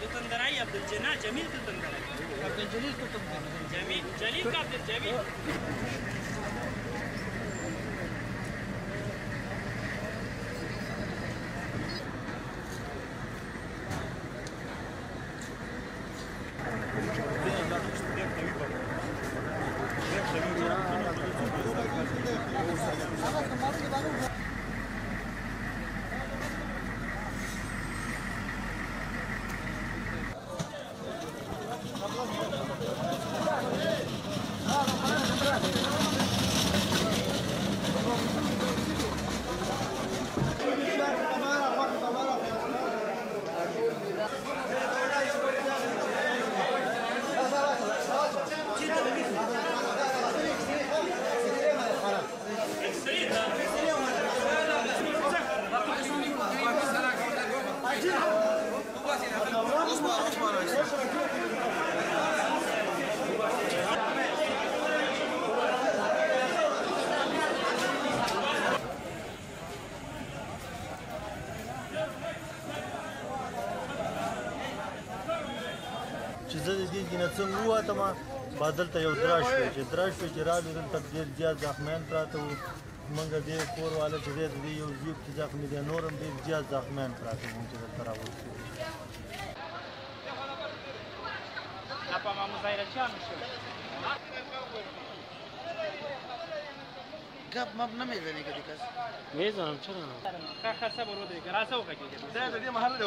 दुकानदाराई अब्दुल जना जमील दुकानदाराई अब्दुल जलील दुकानदार जमील जलील का अब्दुल जमील چې زه د دې ځینې څنګه ووتم بادل ته یو درا شوی چې راغلو دلته ډېر زیات زخمیان پراته وو موږ دې کور والا چې دی د دې یو زیوب چې زخمي دی نور هم ډېر زیات زخمیان پراته وو چې دلته راوستي وو apa mamu zaira chiano شو گپ مپ نمیزنی کدی کس میزنم چرا نه کا خاصه برو دی راسه وکړي دا د دې محل دی